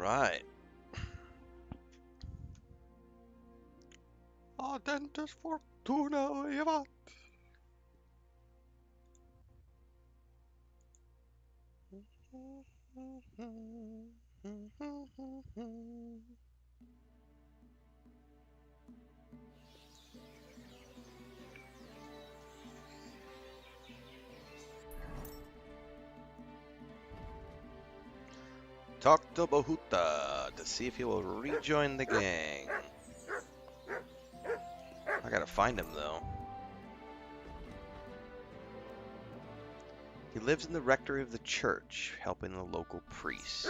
Right. Adentus fortuna vivat. Talk to Bohuta to see if he will rejoin the gang. I gotta find him though. He lives in the rectory of the church, helping the local priest.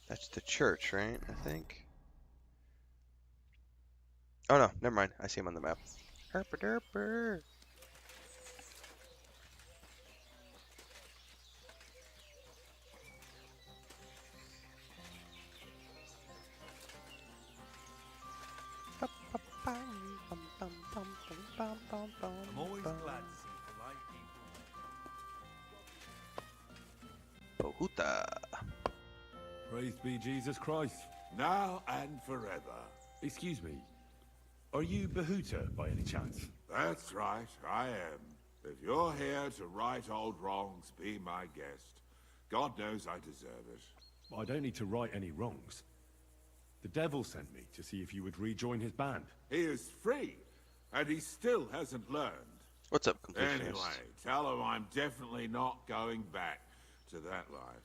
That's the church, right? I think. Oh no, never mind. I see him on the map. Herper-derper. I'm always glad to see polite people. Bohuta. Praised be Jesus Christ. Now and forever. Excuse me, are you Bohuta by any chance? That's right, I am. If you're here to right old wrongs, be my guest. God knows I deserve it. I don't need to right any wrongs. The devil sent me to see if you would rejoin his band. He is free, and he still hasn't learned. What's up, completionist? Anyway, tell him I'm definitely not going back to that life.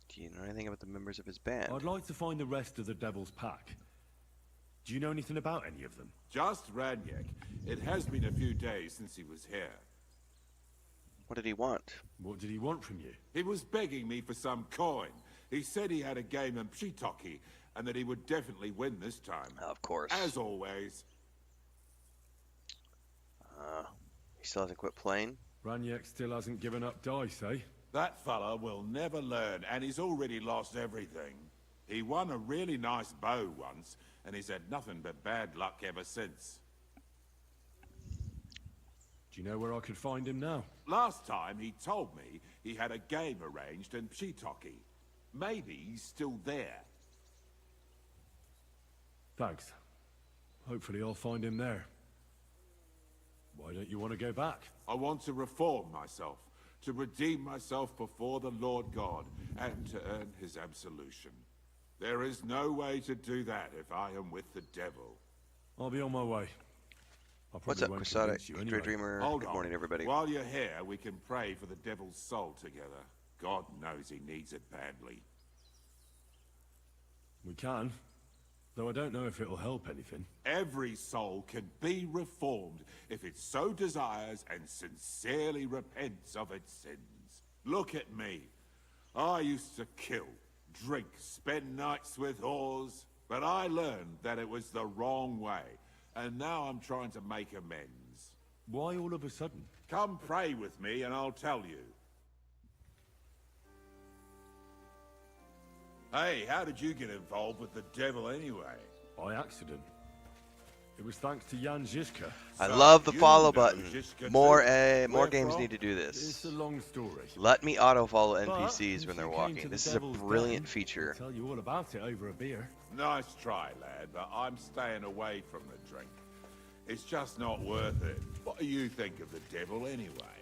Do you know anything about the members of his band? I'd like to find the rest of the devil's pack. Do you know anything about any of them? Just Ranyek. It has been a few days since he was here. What did he want? What did he want from you? He was begging me for some coin. He said he had a game in Pshitoki, and that he would definitely win this time. Of course. As always. He still hasn't quit playing? Ranyek still hasn't given up dice, eh? That fella will never learn, and he's already lost everything. He won a really nice bow once, and he's had nothing but bad luck ever since. Do you know where I could find him now? Last time he told me he had a game arranged in Pshitoki. Maybe he's still there. Thanks. Hopefully I'll find him there. Why don't you want to go back? I want to reform myself, to redeem myself before the Lord God, and to earn his absolution. There is no way to do that if I am with the devil. I'll be on my way. I What's probably up, won't Quixotic? convince you Stray anyway. Dreamer. Hold Good on. morning, everybody. While you're here, we can pray for the devil's soul together. God knows he needs it badly. We can, though I don't know if it'll help anything. Every soul can be reformed if it so desires and sincerely repents of its sins. Look at me. I used to kill, drink, spend nights with whores, but I learned that it was the wrong way, and now I'm trying to make amends. Why all of a sudden? Come pray with me and I'll tell you. Hey, how did you get involved with the devil anyway? By accident. It was thanks to Jan Žižka. I So love the you follow know button. Žižka More too? more Where games from? need to do It's this. a long story. Let me auto-follow But NPCs if when they're you came walking. to the This is a devil's brilliant den, feature. I'll tell you all about it over a beer. Nice try, lad, but I'm staying away from the drink. It's just not worth it. What do you think of the devil anyway?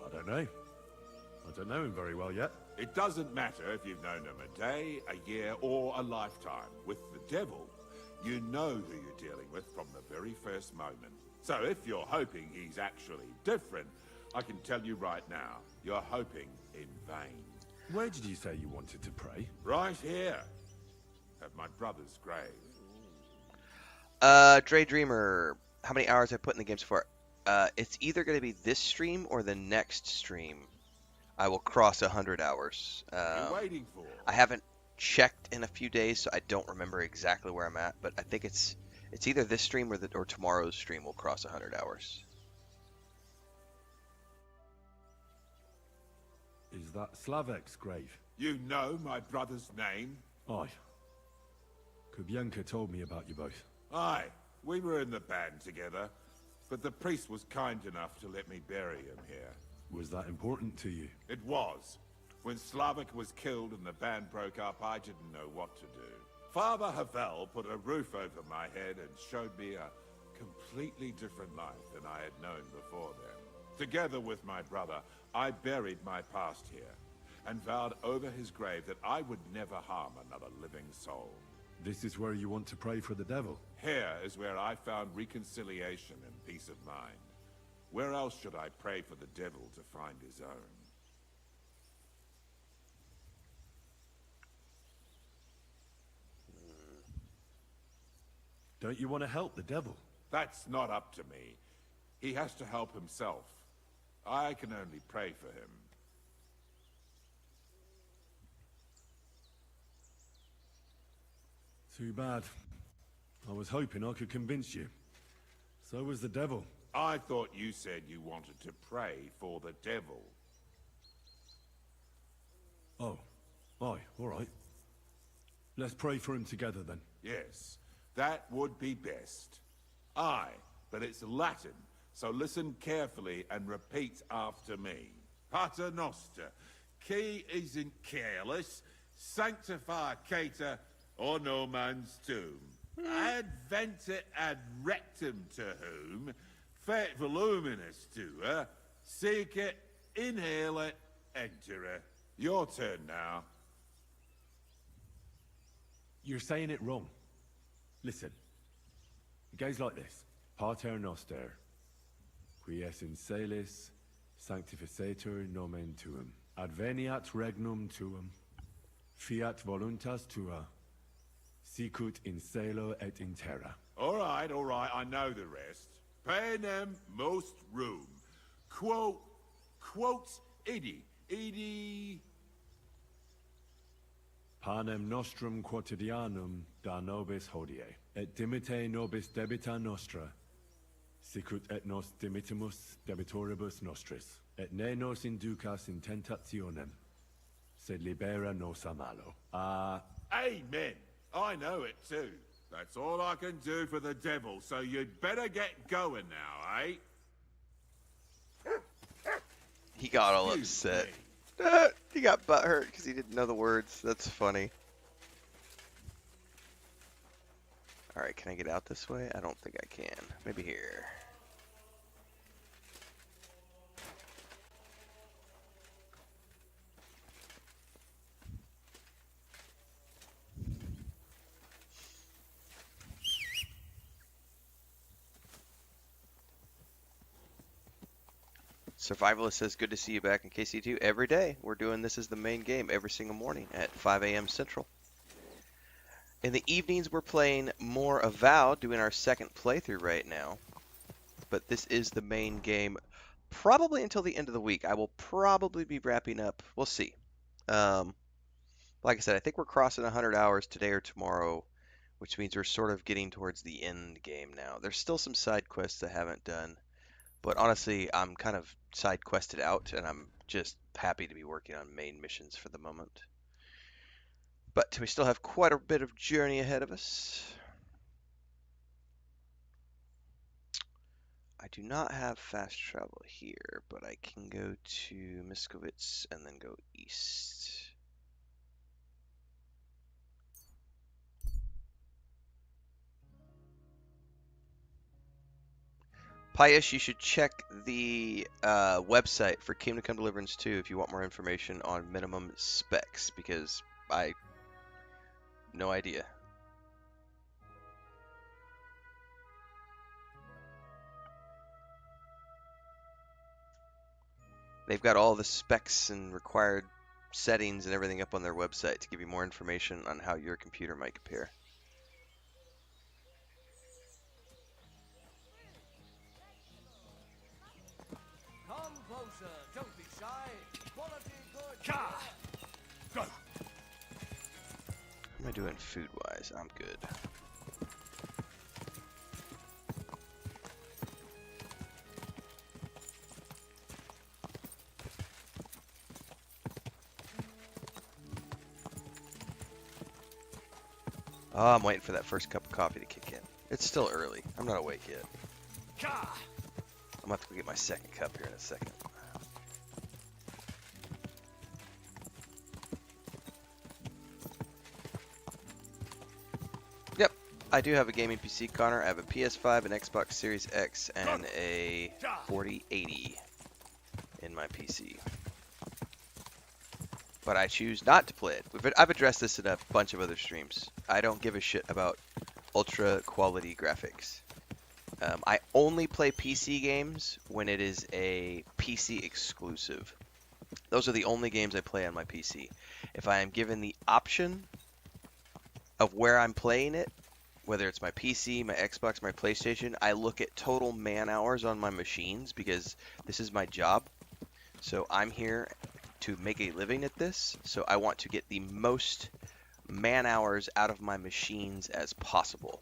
I don't know. I don't know him very well yet. It doesn't matter if you've known him a day, a year, or a lifetime. With the devil, you know who you're dealing with from the very first moment. So if you're hoping he's actually different, I can tell you right now, you're hoping in vain. Where did you say you wanted to pray? Right here, at my brother's grave. Dre Dreamer, how many hours I put in the game so far? It's either going to be this stream or the next stream. I will cross 100 hours. You're waiting for. I haven't checked in a few days, so I don't remember exactly where I'm at. But I think it's either this stream or tomorrow's stream will cross 100 hours. Is that Slavek's grave? You know my brother's name? Aye. Kubyanka told me about you both. Aye, we were in the band together, but the priest was kind enough to let me bury him here. Was that important to you? It was. When Slavik was killed and the band broke up, I didn't know what to do. Father Havel put a roof over my head and showed me a completely different life than I had known before then. Together with my brother, I buried my past here, and vowed over his grave that I would never harm another living soul. This is where you want to pray for the devil? Here is where I found reconciliation and peace of mind. Where else should I pray for the devil to find his own? Don't you want to help the devil? That's not up to me. He has to help himself. I can only pray for him. Too bad. I was hoping I could convince you. So was the devil. I thought you said you wanted to pray for the devil. Oh. Aye, all right. Let's pray for him together then. Yes, that would be best. Aye, but it's Latin, so listen carefully and repeat after me. Pater Noster, qui is in careless, sanctify cater, or no man's tomb. Adventure ad rectum to whom, fet voluminous to her, seek it, inhale it, enter it. Your turn now. You're saying it wrong. Listen. It goes like this. Pater Noster, qui es in celis, sanctificetur nomen tuum. Adveniat regnum tuum, fiat voluntas tua, sicut in celo et in terra. All right, I know the rest. Panem most room. Quote, idi. Panem nostrum quotidianum da nobis hodie, et dimite nobis debita nostra, sicut et nos dimitimus debitoribus nostris, et ne nos inducas in tentationem, sed libera nos a malo. Amen. I know it too. That's all I can do for the devil, so you'd better get going now, eh? He got all Excuse upset. me. He got butthurt because he didn't know the words. That's funny. Alright, can I get out this way? I don't think I can. Maybe here. Survivalist says, good to see you back in KC2 every day. We're doing this as the main game every single morning at 5 a.m. Central. In the evenings, we're playing more Avowed, doing our second playthrough right now. But this is the main game probably until the end of the week. I will probably be wrapping up. We'll see. Like I said, I think we're crossing 100 hours today or tomorrow, which means we're sort of getting towards the end game now. There's still some side quests I haven't done. But honestly, I'm kind of side quested out, and I'm just happy to be working on main missions for the moment. But we still have quite a bit of journey ahead of us. I do not have fast travel here, but I can go to Miskovitz and then go east. Pius, you should check the website for Kingdom Come Deliverance 2 if you want more information on minimum specs, because I no idea. They've got all the specs and required settings and everything up on their website to give you more information on how your computer might compare. Come closer, don't be shy. Quality good. Ka! Go! How am I doing food-wise? I'm good. Oh, I'm waiting for that first cup of coffee to kick in. It's still early. I'm not awake yet. I'm gonna have to go get my second cup here in a second. Yep, I do have a gaming PC, Connor. I have a PS5, an Xbox Series X, and a 4080 in my PC. But I choose not to play it. I've addressed this in a bunch of other streams. I don't give a shit about ultra quality graphics. I only play PC games when it is a PC exclusive. Those are the only games I play on my PC. If I am given the option of where I'm playing it, whether it's my PC, my Xbox, my PlayStation, I look at total man hours on my machines because this is my job. So I'm here to make a living at this. So I want to get the most man hours out of my machines as possible.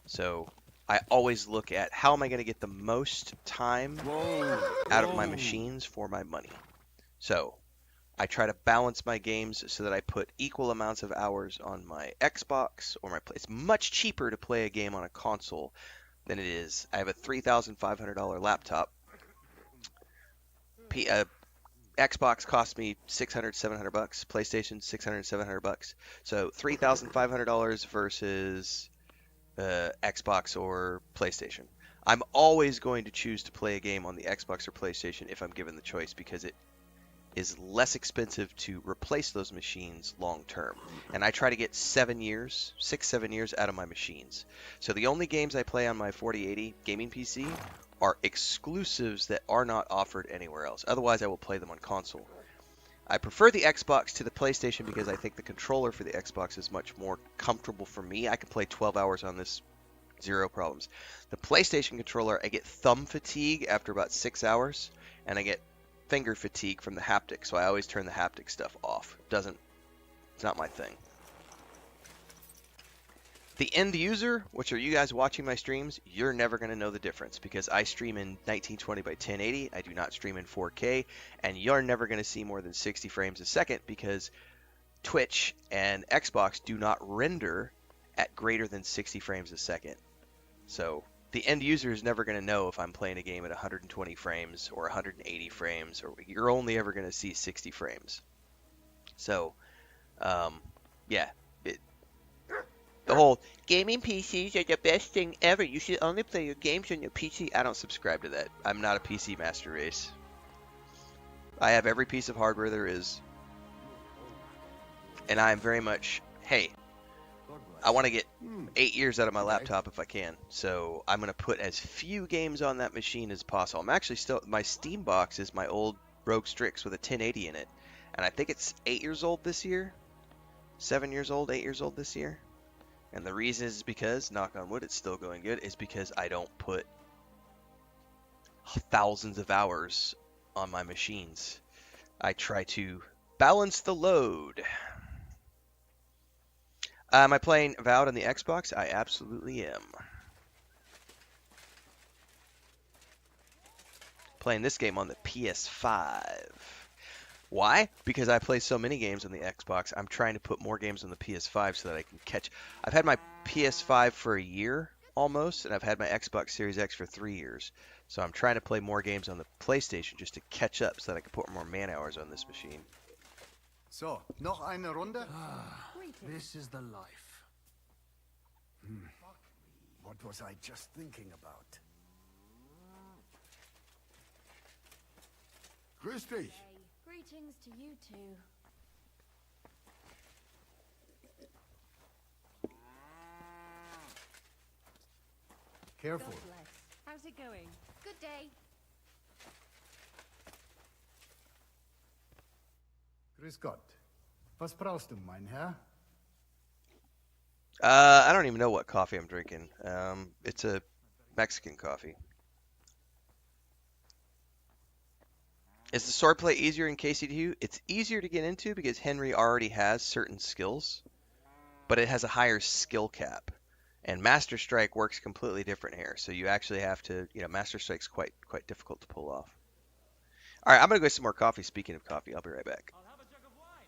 So I always look at how am I going to get the most time out of my machines for my money. So I try to balance my games so that I put equal amounts of hours on my Xbox or my. It's much cheaper to play a game on a console than it is. I have a $3,500 laptop. Xbox cost me $600, $700. PlayStation $600, $700. So $3,500 versus Xbox or PlayStation. I'm always going to choose to play a game on the Xbox or PlayStation if I'm given the choice because it is less expensive to replace those machines long term. And I try to get 7 years, 6-7 years out of my machines. So the only games I play on my 4080 gaming PC are exclusives that are not offered anywhere else. Otherwise, I will play them on console. I prefer the Xbox to the PlayStation because I think the controller for the Xbox is much more comfortable for me. I can play 12 hours on this, zero problems. The PlayStation controller, I get thumb fatigue after about 6 hours, and I get finger fatigue from the haptic, so I always turn the haptic stuff off. It's not my thing. The end user, which are you guys watching my streams, you're never going to know the difference because I stream in 1920 by 1080. I do not stream in 4K, and you're never going to see more than 60 frames a second because Twitch and Xbox do not render at greater than 60 frames a second. So the end user is never going to know if I'm playing a game at 120 frames or 180 frames, or you're only ever going to see 60 frames. So, yeah. The whole gaming PCs are the best thing ever. You should only play your games on your PC. I don't subscribe to that. I'm not a PC master race. I have every piece of hardware there is. And I'm very much, hey, I want to get 8 years out of my laptop if I can. So I'm going to put as few games on that machine as possible. I'm actually still, my Steam box is my old Rogue Strix with a 1080 in it. And I think it's 8 years old this year. 7 years old, 8 years old this year. And the reason is because, knock on wood, it's still going good, is because I don't put thousands of hours on my machines. I try to balance the load. Am I playing Avowed on the Xbox? I absolutely am. Playing this game on the PS5. Why? Because I play so many games on the Xbox. I'm trying to put more games on the PS5 so that I can catch. I've had my PS5 for a year almost, and I've had my Xbox Series X for 3 years. So I'm trying to play more games on the PlayStation just to catch up so that I can put more man hours on this machine. So, noch eine Runde? This is the life. What was I just thinking about? Grüß dich. Greetings to you too. Careful. God bless. How's it going? Good day. Grüß Gott. Was brauchst du, mein Herr? I don't even know what coffee I'm drinking. It's a Mexican coffee. Is the swordplay easier in KCTU? It's easier to get into because Henry already has certain skills, but it has a higher skill cap. And Master Strike works completely different here, so you actually have to, Master Strike's quite difficult to pull off. All right, I'm gonna go get some more coffee. Speaking of coffee, I'll be right back. I'll have a jug of wine.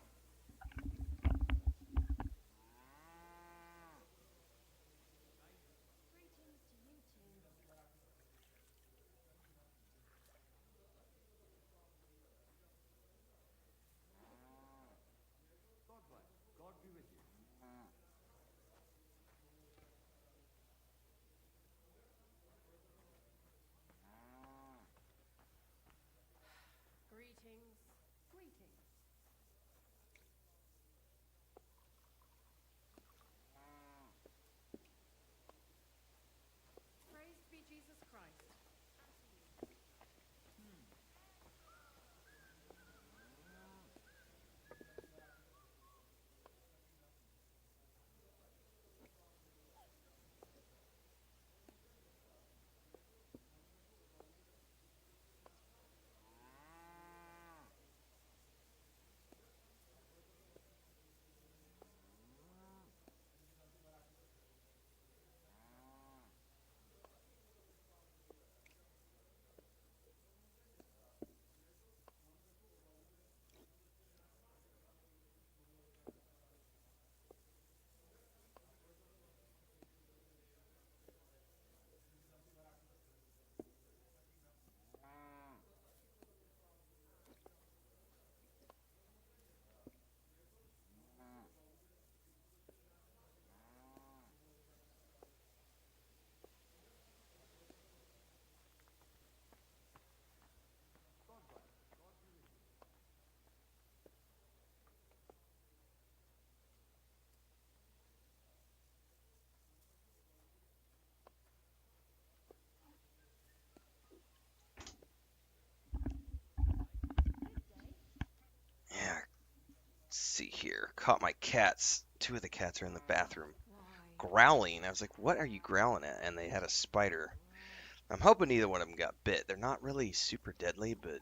here. Caught my cats. Two of the cats are in the bathroom growling. I was like, what are you growling at? And they had a spider. I'm hoping neither one of them got bit. They're not really super deadly, but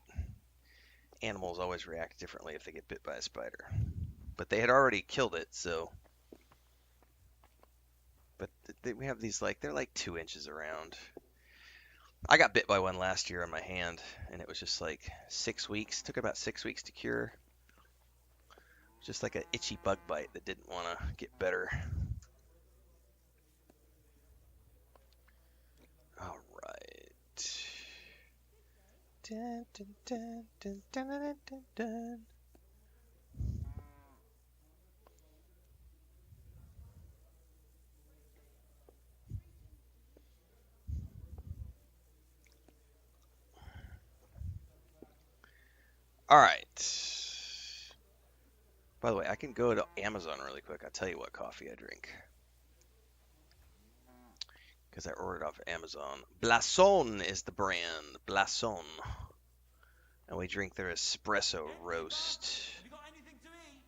animals always react differently if they get bit by a spider. But they had already killed it, so. But we have these, like, they're like 2 inches around. I got bit by one last year on my hand, and it was just like 6 weeks. Took about 6 weeks to cure. Just like an itchy bug bite that didn't want to get better. All right. Dun, dun, dun, dun, dun, dun, dun, dun. All right. By the way, I can go to Amazon really quick. I'll tell you what coffee I drink. Because I ordered off Amazon. Blason is the brand. Blason. And we drink their espresso roast. Have you got anything to eat?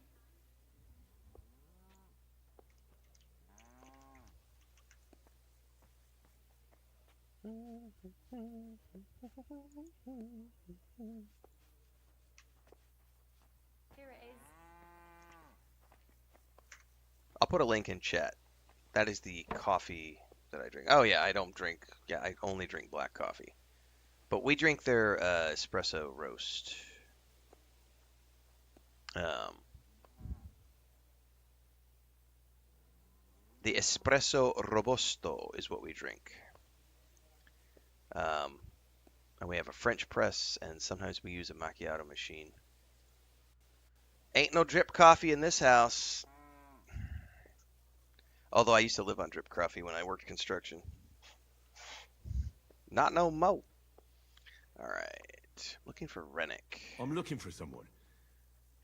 Here it is. I'll put a link in chat. That is the coffee that I drink. Oh yeah, I don't drink. Yeah, I only drink black coffee. But we drink their espresso roast. The espresso robusto is what we drink. And we have a French press, and sometimes we use a macchiato machine. Ain't no drip coffee in this house. Although I used to live on drip coffee when I worked construction. Not no mo. Alright. Looking for Ranyek. I'm looking for someone.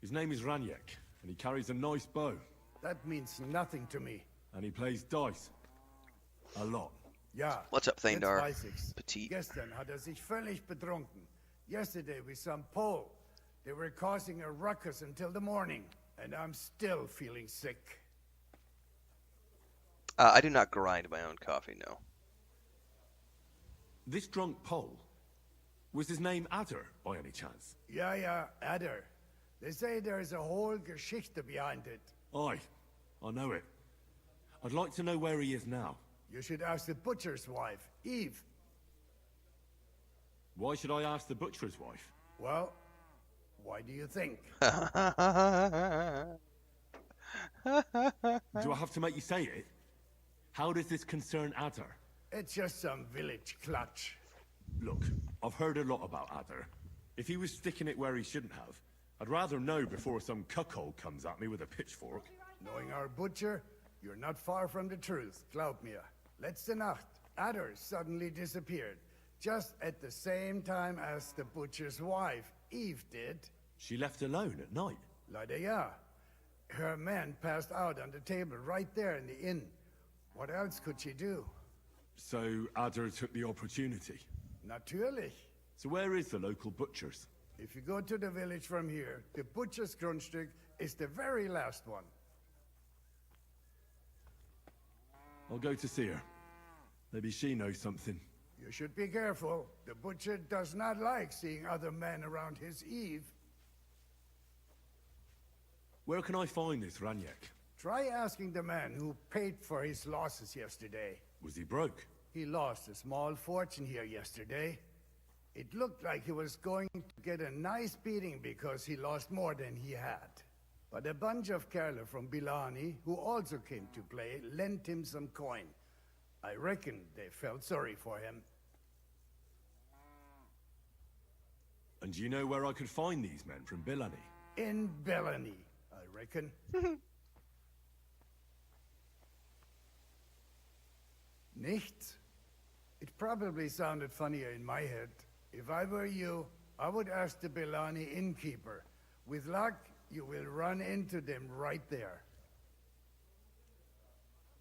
His name is Ranyek, and he carries a nice bow. That means nothing to me. And he plays dice. A lot. Ja, What's up, jetzt Thandar? weiß ich's. Petite. Gestern hat sich völlig betrunken. Yesterday with some Pole. They were causing a ruckus until the morning, and I'm still feeling sick. I do not grind my own coffee, no. This drunk Pole, was his name Adder, by any chance? Ja, Adder. They say there's a whole Geschichte behind it. Aye, I know it. I'd like to know where he is now. You should ask the butcher's wife, Eve. Why should I ask the butcher's wife? Well, why do you think? Do I have to make you say it? How does this concern Adder? It's just some village clutch. Look, I've heard a lot about Adder. If he was sticking it where he shouldn't have, I'd rather know before some cuckold comes at me with a pitchfork. Knowing our butcher, you're not far from the truth, glaub mir. Letzte Nacht, Adder suddenly disappeared, just at the same time as the butcher's wife, Eve, did. She left alone at night. Leider ja. Her man passed out on the table right there in the inn. What else could she do? So Adder took the opportunity. Natürlich. So where is the local butcher's? If you go to the village from here, the butcher's Grundstück is the very last one. I'll go to see her. Maybe she knows something. You should be careful. The butcher does not like seeing other men around his Eve. Where can I find this Ranyek? Try asking the man who paid for his losses yesterday. Was he broke? He lost a small fortune here yesterday. It looked like he was going to get a nice beating because he lost more than he had. But a bunch of Kerle from Bilani, who also came to play, lent him some coin. I reckon they felt sorry for him. And do you know where I could find these men from Bilani? In Bellany, I reckon. Nichts? It probably sounded funnier in my head. If I were you, I would ask the Bellani innkeeper. With luck, you will run into them right there.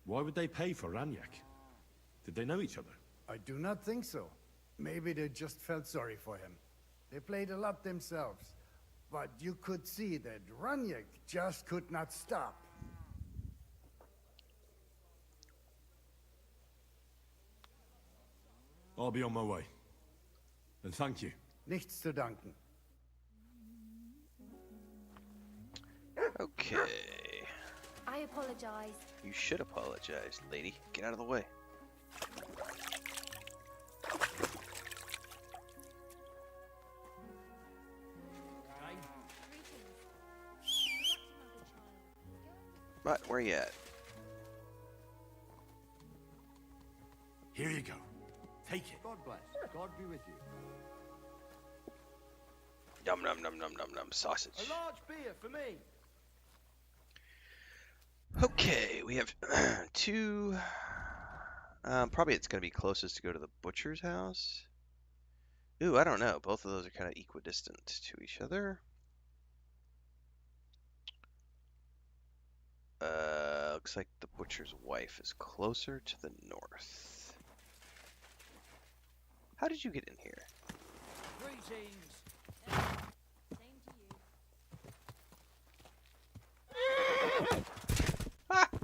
Why would they pay for Ranyek? Did they know each other? I do not think so. Maybe they just felt sorry for him. They played a lot themselves. but you could see that Ranyek just could not stop. I'll be on my way. And thank you. Nichts zu danken. Okay. I apologize. You should apologize, lady. Get out of the way. Right, where you at? Here you go. Take it. God bless. God be with you. Num num num num num num sausage. A large beer for me. Okay, we have two. Probably it's gonna be closest to go to the butcher's house. Ooh, I don't know. Both of those are kind of equidistant to each other. Looks like the butcher's wife is closer to the north. How did you get in here? Greetings. Same to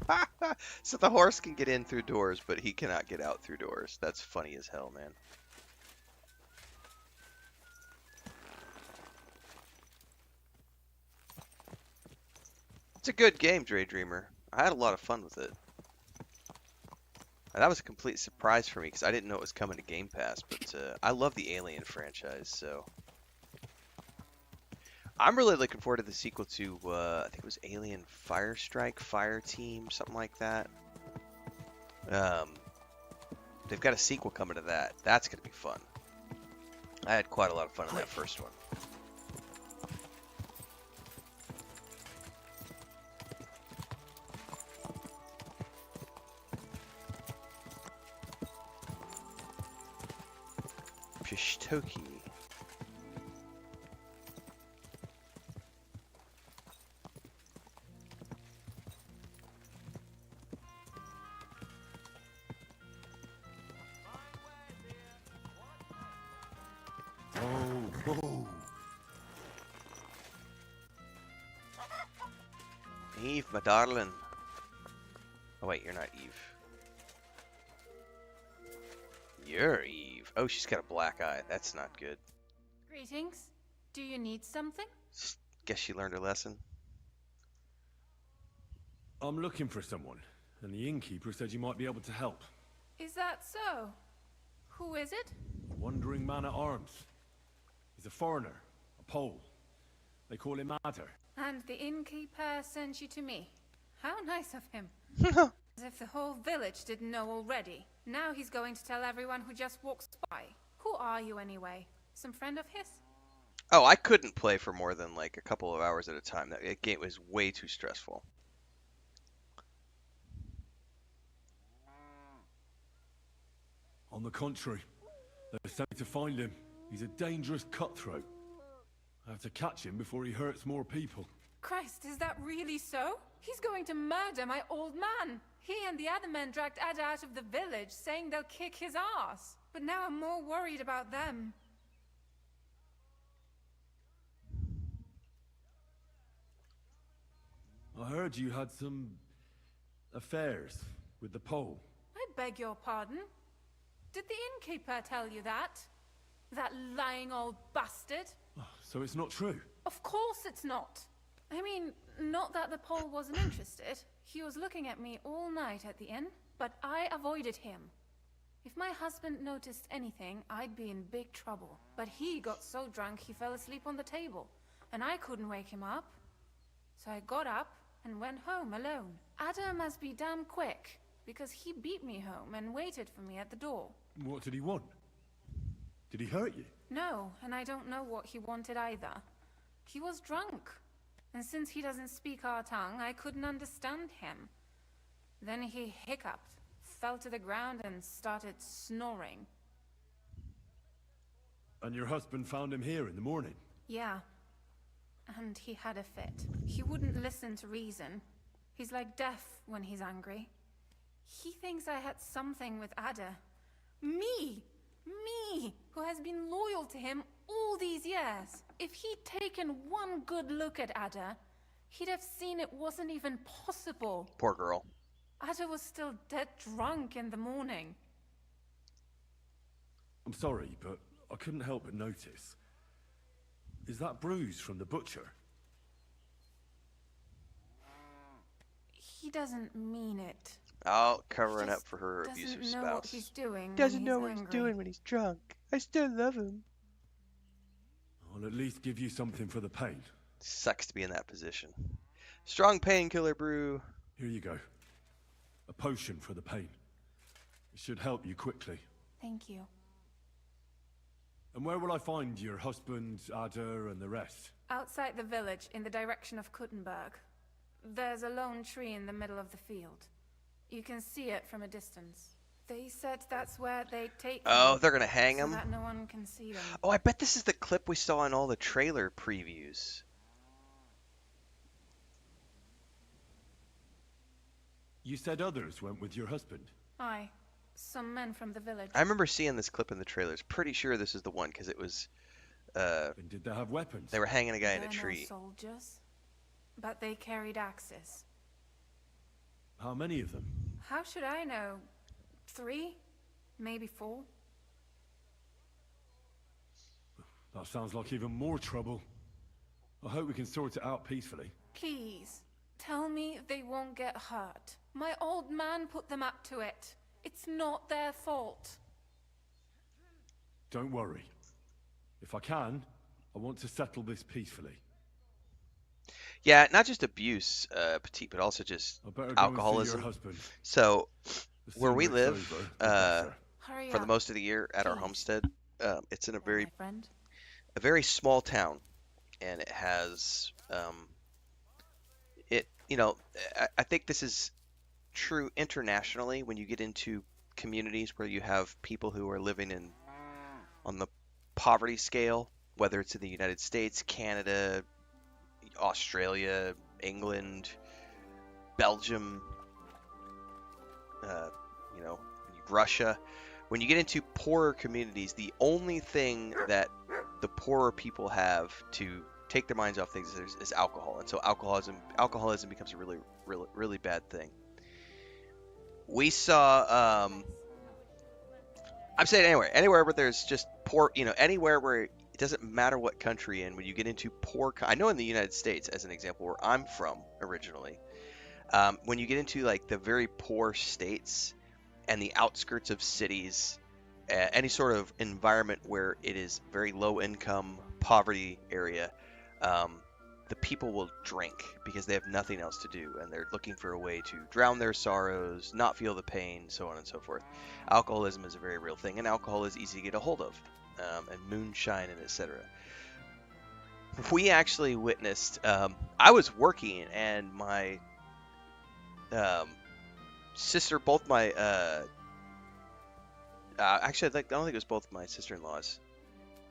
you. So the horse can get in through doors, but he cannot get out through doors. That's funny as hell, man. It's a good game, Daydreamer. I had a lot of fun with it. And that was a complete surprise for me because I didn't know it was coming to Game Pass, but I love the Alien franchise, so I'm really looking forward to the sequel to I think it was Alien Firestrike, Fire Team, something like that. They've got a sequel coming to that. That's gonna be fun. I had quite a lot of fun in that first one. Pishtoki. Whoa. Eve, my darling. Oh wait, you're not Eve. You're Eve. Oh, she's got a black eye. That's not good. Greetings. Do you need something? Guess she learned her lesson. I'm looking for someone, and the innkeeper said you might be able to help. Is that so? Who is it? A wandering man at arms. He's a foreigner, a Pole. They call him Adder. And the innkeeper sent you to me. How nice of him. As if the whole village didn't know already. Now he's going to tell everyone who just walks by. Who are you anyway? Some friend of his? Oh, I couldn't play for more than like a couple of hours at a time. That game was way too stressful. On the contrary, they sent me to find him. He's a dangerous cutthroat. I have to catch him before he hurts more people. Christ, is that really so? He's going to murder my old man. He and the other men dragged Ada out of the village, saying they'll kick his ass. But now I'm more worried about them. I heard you had some affairs with the Pole. I beg your pardon? Did the innkeeper tell you that? That lying old bastard? Oh, so it's not true? Of course it's not. I mean, not that the Pole wasn't interested. He was looking at me all night at the inn, but I avoided him. If my husband noticed anything, I'd be in big trouble. But he got so drunk he fell asleep on the table, and I couldn't wake him up. So I got up and went home alone. Ada must be damn quick, because he beat me home and waited for me at the door. What did he want? Did he hurt you? No, and I don't know what he wanted either. He was drunk. And since he doesn't speak our tongue, I couldn't understand him. Then he hiccuped, fell to the ground and started snoring. And your husband found him here in the morning? Yeah. And he had a fit. He wouldn't listen to reason. He's like deaf when he's angry. He thinks I had something with Ada. Me! Me! Who has been loyal to him all these years. If he'd taken one good look at Ada, he'd have seen it wasn't even possible. Poor girl. Ada was still dead drunk in the morning. I'm sorry, but I couldn't help but notice. Is that bruise from the butcher? He doesn't mean it. Oh, covering He up for her just abusive doesn't know what spouse. he's doing. Doesn't when know he's what he's angry. doing when he's drunk. I still love him. I'll at least give you something for the pain. Sucks to be in that position. Strong painkiller brew. Here you go. A potion for the pain. It should help you quickly. Thank you. And where will I find your husband, Ada, and the rest? Outside the village, in the direction of Kuttenberg. There's a lone tree in the middle of the field. You can see it from a distance. They said that's where they take Oh, them, they're gonna hang so him? that no one can see them. Oh, I bet this is the clip we saw in all the trailer previews. You said others went with your husband. Aye. Some men from the village. I remember seeing this clip in the trailers. Pretty sure this is the one because it was. And did they have weapons? They were hanging a guy in They're a no tree. soldiers, but they carried axes. How many of them? How should I know? 3? Maybe 4? That sounds like even more trouble. I hope we can sort it out peacefully. Please, tell me they won't get hurt. My old man put them up to it. It's not their fault. Don't worry. If I can, I want to settle this peacefully. Yeah, not just abuse, Petit, but also just I better go and see alcoholism. your husband. So, The where we sooner it's live, over, the better. Hurry for up. the most of the year at our Please. homestead, it's in a My friend. very small town, and it has I think this is true internationally when you get into communities where you have people who are living on the poverty scale, whether it's in the United States, Canada, Australia, England, Belgium, Russia. When you get into poorer communities, the only thing that the poorer people have to take their minds off things is alcohol, and so alcoholism becomes a really, really, really bad thing. We saw, I'm saying anywhere where there's just poor, anywhere where it doesn't matter what country, and when you get into poor, I know in the United States, as an example, where I'm from originally, when you get into like the very poor states and the outskirts of cities, any sort of environment where it is very low income, poverty area, the people will drink because they have nothing else to do, and they're looking for a way to drown their sorrows, not feel the pain, so on and so forth. Alcoholism is a very real thing, and alcohol is easy to get a hold of, and moonshine and etc. We actually witnessed, I was working, and my sister, both my, actually, I don't think it was both my sister-in-laws.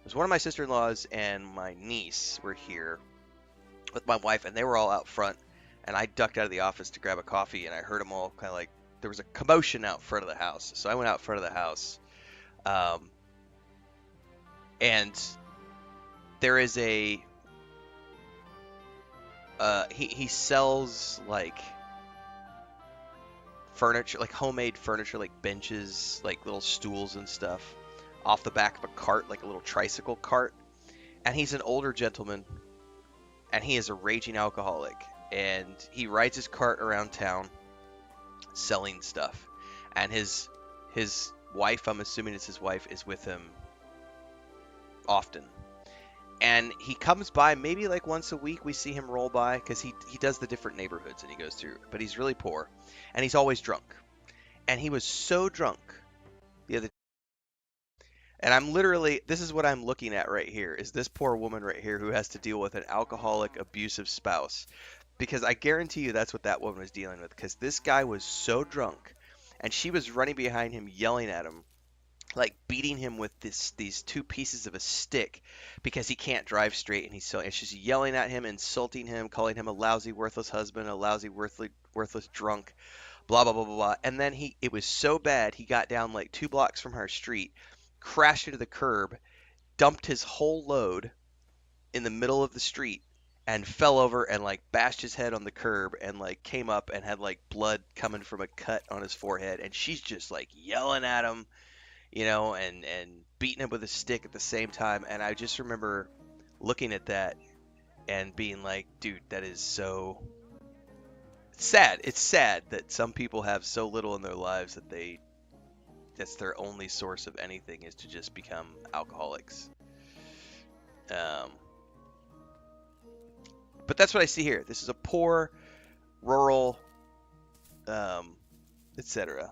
It was one of my sister-in-laws and my niece were here with my wife, and they were all out front, and I ducked out of the office to grab a coffee, and I heard them all kind of like, there was a commotion out front of the house, so I went out front of the house, and there is he sells like furniture, like homemade furniture, like benches, like little stools and stuff, off the back of a cart, like a little tricycle cart. And he's an older gentleman, and he is a raging alcoholic, and he rides his cart around town selling stuff. And his wife, I'm assuming it's his wife, is with him often. And he comes by maybe like once a week. We see him roll by because he does the different neighborhoods and he goes through, but he's really poor, and he's always drunk. And he was so drunk the other, and I'm literally, this is what I'm looking at right here, is this poor woman right here who has to deal with an alcoholic, abusive spouse. Because I guarantee you that's what that woman was dealing with, because this guy was so drunk, and she was running behind him yelling at him, like beating him with these two pieces of a stick because he can't drive straight, and she's yelling at him, insulting him, calling him a lousy, worthless husband, a lousy, worthless drunk, blah, blah, blah, blah, blah. And then it was so bad, he got down like 2 blocks from her street, crashed into the curb, dumped his whole load in the middle of the street and fell over and like bashed his head on the curb and like came up and had like blood coming from a cut on his forehead, and she's just like yelling at him, and beating him with a stick at the same time. And I just remember looking at that and being like, dude, that is so sad. It's sad that some people have so little in their lives that that's their only source of anything is to just become alcoholics. But that's what I see here. This is a poor, rural, etc.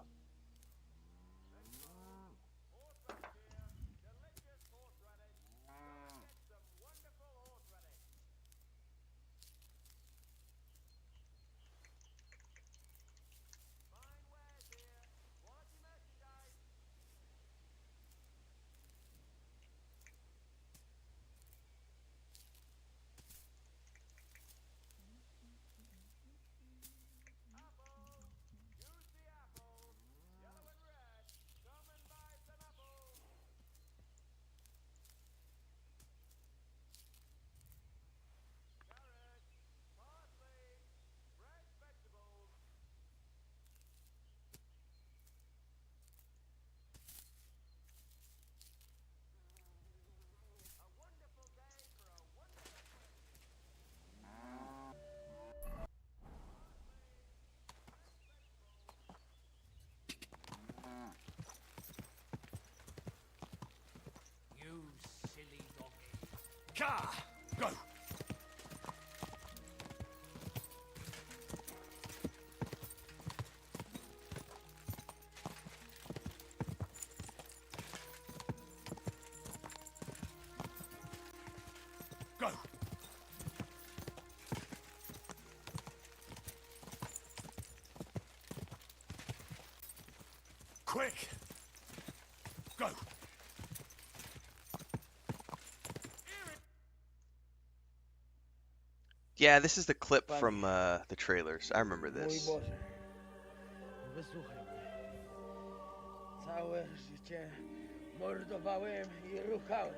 You silly donkey. Car! Go! Go! Quick! Go! Yeah, this is the clip from the trailers. I remember Mój this. Boże, wysłuchaj mnie. Całe życie mordowałem i ruchałem.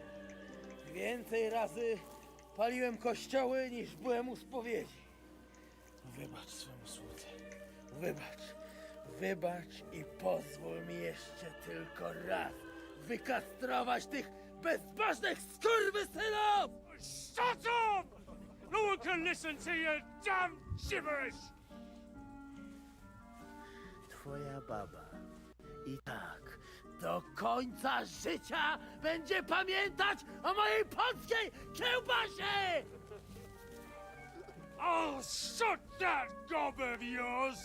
Więcej razy paliłem kościoły niż byłem u spowiedzi. Wybacz swemu słudze. Wybacz i pozwól mi jeszcze tylko raz wykastrować tych bezbożnych skurwysynów! Shut up! No one can listen to your damn gibberish! Twoja baba i tak do końca życia będzie pamiętać o mojej polskiej kiełbasie! I'll shut that gob of yours!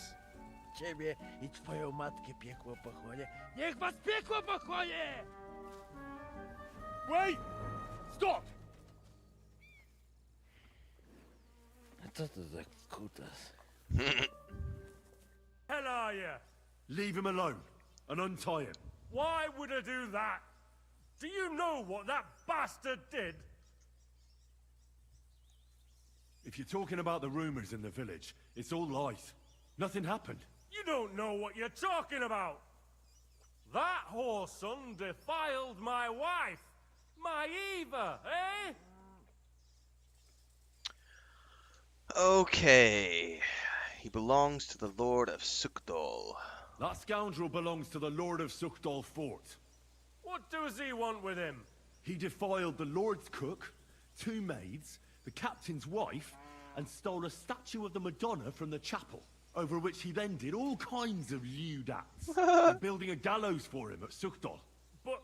Ciebie i twoją matkę piekło pochłonie. Niech was piekło pochłonie! Wait! Stop! A co to za kutas? Hell are you? Leave him alone and untie him. Why would I do that? Do you know what that bastard did? If you're talking about the rumors in the village, it's all lies. Nothing happened. You don't know what you're talking about. That whoreson defiled my wife, my Eva, eh? Okay. He belongs to the Lord of Sukdol. That scoundrel belongs to the Lord of Sukdal Fort. What does he want with him? He defiled the Lord's cook, 2 maids, the captain's wife, and stole a statue of the Madonna from the chapel, over which he then did all kinds of lewd acts, and building a gallows for him at Sukdal. But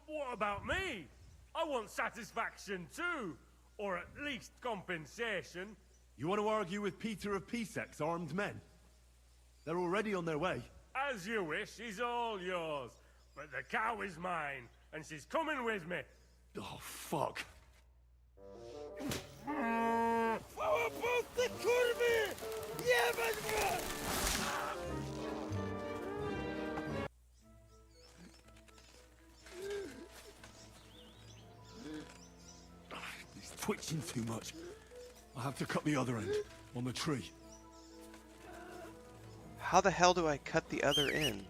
what about me? I want satisfaction too, or at least compensation. You want to argue with Peter of Pisek's armed men? They're already on their way. As you wish, she's all yours. But the cow is mine, and she's coming with me. Oh, fuck. Chwała Polsce, kurwy! Jebać was! He's twitching too much. I have to cut the other end, on the tree. How the hell do I cut the other end?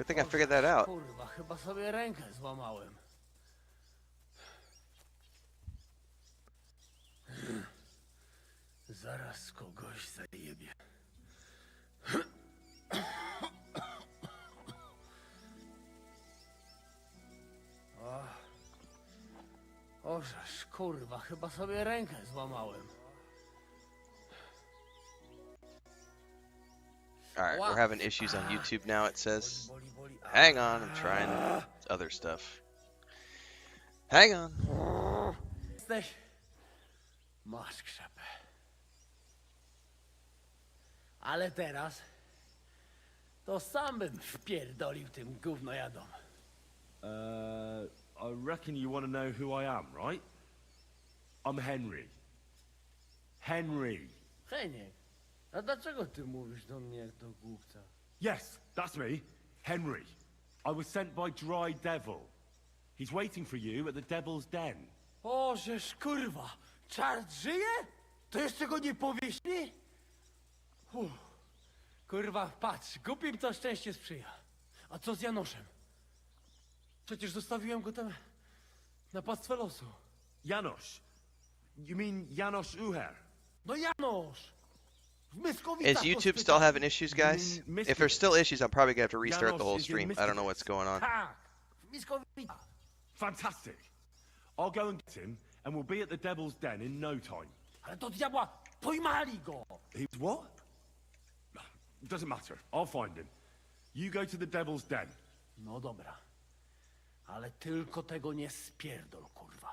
Good thing I figured that out. Kurwa, chyba sobie rękę złamałem. Zaraz kogoś zajebie. Ożeż, kurwa, chyba sobie rękę złamałem. Alright, we're having issues on YouTube now, it says. Hang on, I'm trying other stuff. Hang on. Jesteś? Masz krzepę. Ale teraz to sam bym wpierdolił tym gównojadom. I reckon you want to know who I am, right? I'm Henry. Henry. Heniek, a dlaczego ty mówisz do mnie jak do głupca? Yes, that's me. Henry. I was sent by Dry Devil. He's waiting for you at the Devil's Den. Ożeż, kurwa, czart żyje? To jeszcze go nie powieśli? Kurwa, patrz, głupim to szczęście sprzyja. A co z Janoszem? Przecież zostawiłem go tam na pastwę losu. Janosz. You mean Janosz Uher? No Janosz! W Myskowicach Is YouTube still having issues, guys? Mr. If there's still issues, I'm probably gonna have to restart the whole Janos is in stream. I don't know what's going on. Tak, w Myskowicach. Fantastic. I'll go and get him, and we'll be at the Devil's Den in no time. Ale do diabła, pojmali go! He's what? Doesn't matter. I'll find him. You go to the Devil's Den. No dobra, ale tylko tego nie spierdol, kurwa.